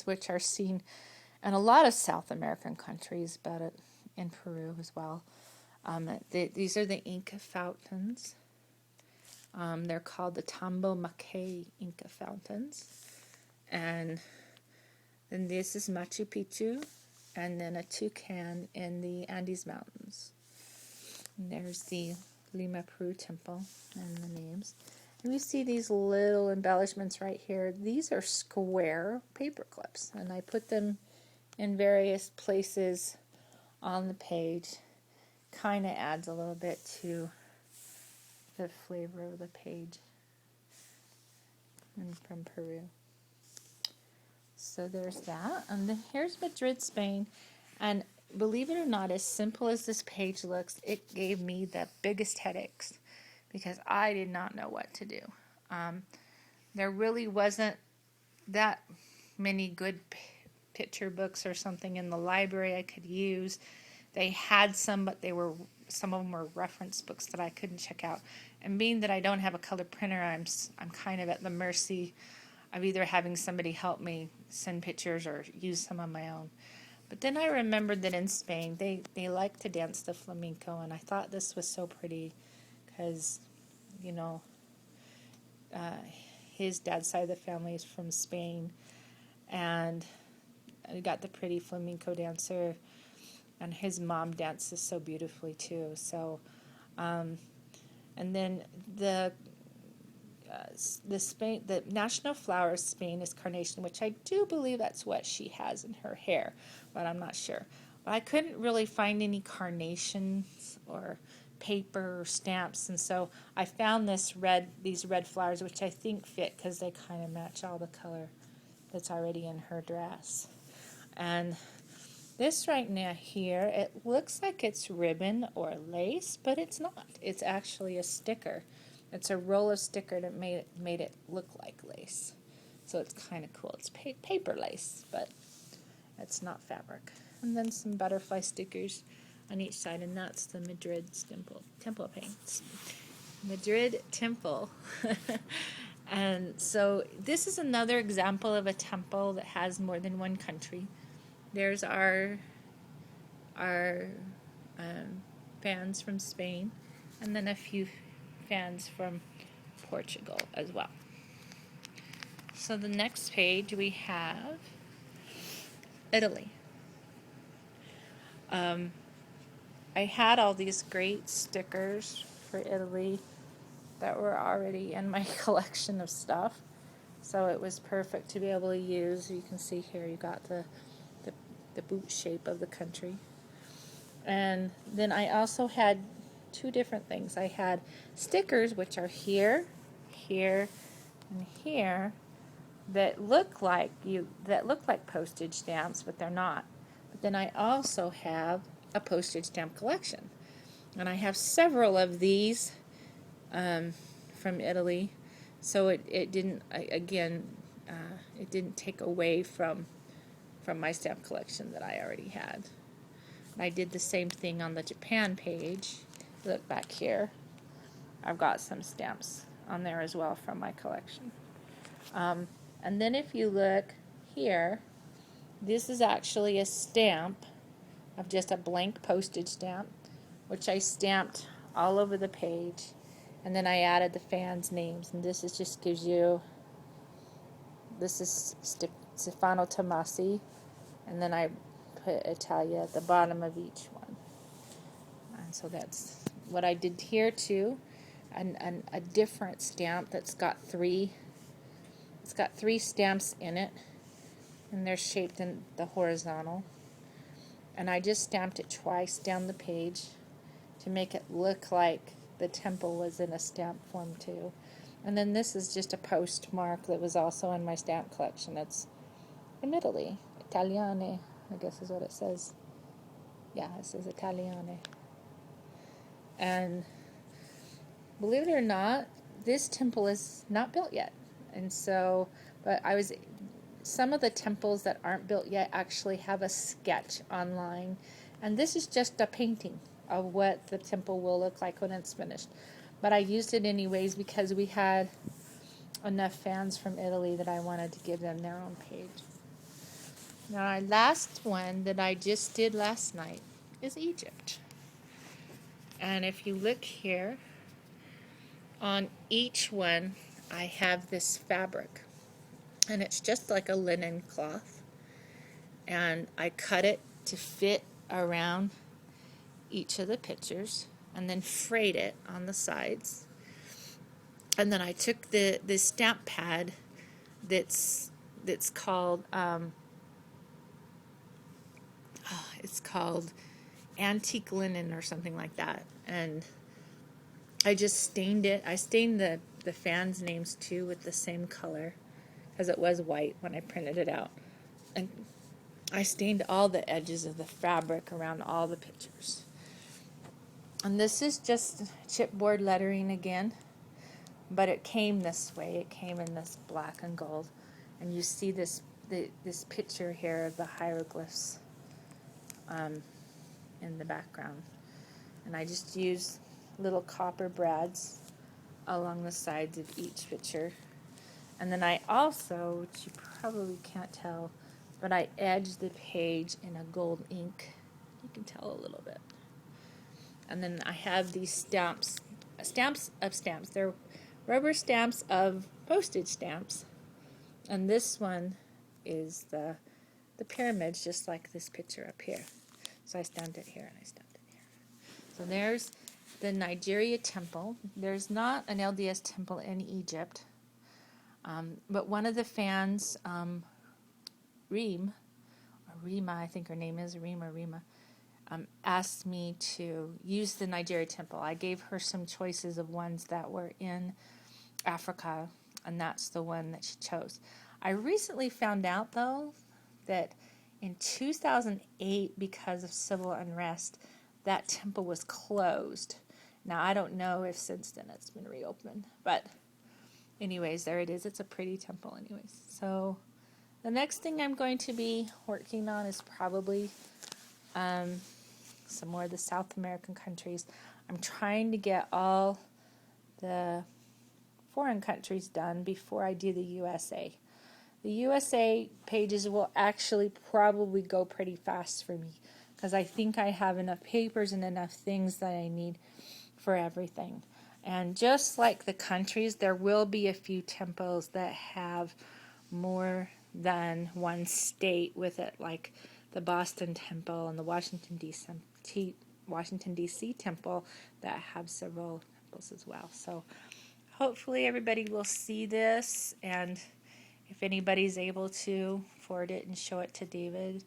which are seen in a lot of South American countries, but in Peru as well. These are the Inca fountains. They're called the Tambo Machque Inca fountains. And then this is Machu Picchu, and then a toucan in the Andes Mountains. And there's the Lima, Peru temple and the names. And we see these little embellishments right here. These are square paper clips, and I put them in various places on the page. Kind of adds a little bit to the flavor of the page. And from Peru. So there's that. And then here's Madrid, Spain. And believe it or not, as simple as this page looks, it gave me the biggest headaches because I did not know what to do. There really wasn't that many good picture books or something in the library I could use. They had some, but some of them were reference books that I couldn't check out. And being that I don't have a color printer, I'm kind of at the mercy of either having somebody help me send pictures or use some on my own. But then I remembered that in Spain, they like to dance the flamenco, and I thought this was so pretty because, his dad's side of the family is from Spain, and we got the pretty flamenco dancer, and his mom dances so beautifully too. So, and then the national flower of Spain is carnation, which I do believe that's what she has in her hair, but I'm not sure. But I couldn't really find any carnations or paper or stamps, and so I found these red flowers, which I think fit because they kind of match all the color that's already in her dress. And this right now here, it looks like it's ribbon or lace, but it's not. It's actually a sticker. It's a roll of sticker that made it look like lace. So it's kind of cool. It's paper lace, but it's not fabric. And then some butterfly stickers on each side, and that's the Madrid temple paints. Madrid temple. And so this is another example of a temple that has more than one country. There's our fans from Spain, and then a few fans from Portugal as well. So the next page we have Italy. I had all these great stickers for Italy that were already in my collection of stuff, so it was perfect to be able to use. You can see here you got the boot shape of the country. And then I also had two different things. I had stickers, which are here, here, and here, that look like postage stamps, but they're not. But then I also have a postage stamp collection, and I have several of these from Italy. So it didn't take away from my stamp collection that I already had. I did the same thing on the Japan page. Look back here. I've got some stamps on there as well from my collection. And then if you look here, this is actually a stamp of just a blank postage stamp, which I stamped all over the page. And then I added the fans' names. And this just gives you, this is Stefano Tomasi. And then I put Italia at the bottom of each one. And so that's what I did here too. And a different stamp that's got three stamps in it, and they're shaped in the horizontal. And I just stamped it twice down the page to make it look like the temple was in a stamp form too. And then this is just a postmark that was also in my stamp collection. It's from Italy, Italiane, I guess is what it says. Yeah, it says Italiane. And believe it or not, this temple is not built yet. And so, some of the temples that aren't built yet actually have a sketch online. And this is just a painting of what the temple will look like when it's finished. But I used it anyways because we had enough fans from Italy that I wanted to give them their own page. Now our last one that I just did last night is Egypt. And if you look here, on each one I have this fabric. And it's just like a linen cloth. And I cut it to fit around each of the pictures and then frayed it on the sides. And then I took the stamp pad that's called it's called antique linen or something like that, and I just stained it. I stained the fans' names too with the same color, because it was white when I printed it out, and I stained all the edges of the fabric around all the pictures. And this is just chipboard lettering again, but it came this way. It came in this black and gold, and you see this picture here of the hieroglyphs in the background. And I just used little copper brads along the sides of each picture. And then I also, which you probably can't tell, but I edged the page in a gold ink. You can tell a little bit. And then I have these stamps of stamps. They're rubber stamps of postage stamps. And this one is the pyramids, just like this picture up here. So I stamped it here and I stamped it here. So there's the Nigeria temple. There's not an LDS temple in Egypt, but one of the fans, Reem, or Rima, I think her name is, Reem or Rima, asked me to use the Nigeria temple. I gave her some choices of ones that were in Africa, and that's the one that she chose. I recently found out, though, that in 2008, because of civil unrest, that temple was closed. Now, I don't know if since then it's been reopened, but anyways, there it is. It's a pretty temple anyways. So the next thing I'm going to be working on is probably some more of the South American countries. I'm trying to get all the foreign countries done before I do the USA. The USA pages will actually probably go pretty fast for me, because I think I have enough papers and enough things that I need for everything. And just like the countries, there will be a few temples that have more than one state with it, like the Boston Temple and the Washington, D.C. Temple that have several temples as well. So hopefully everybody will see this, and if anybody's able to forward it and show it to David.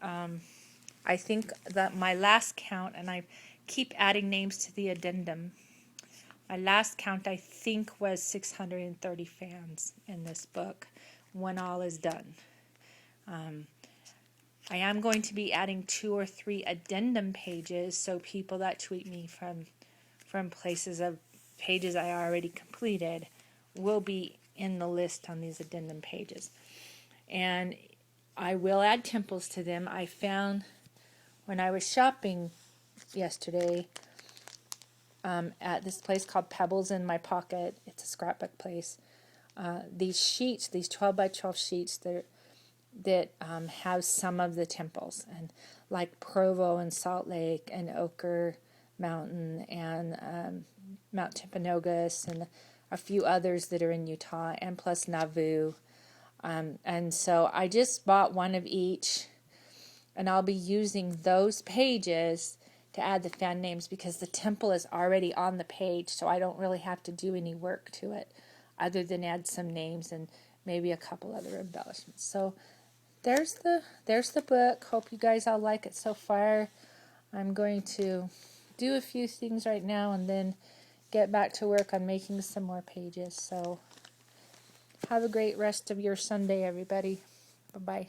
I think that my last count, and I keep adding names to the addendum, my last count I think was 630 fans in this book when all is done. I am going to be adding 2 or 3 addendum pages, so people that tweet me from places of pages I already completed will be in the list on these addendum pages. And I will add temples to them. I found when I was shopping yesterday at this place called Pebbles in My Pocket, it's a scrapbook place, these sheets, these 12 by 12 sheets that have some of the temples, and like Provo and Salt Lake and Ochre Mountain and Mount Timpanogos and a few others that are in Utah, and plus Nauvoo. And so I just bought one of each, and I'll be using those pages to add the fan names, because the temple is already on the page, so I don't really have to do any work to it other than add some names and maybe a couple other embellishments. So there's the book. Hope you guys all like it so far. I'm going to do a few things right now and then get back to work on making some more pages. So have a great rest of your Sunday, everybody. Bye-bye.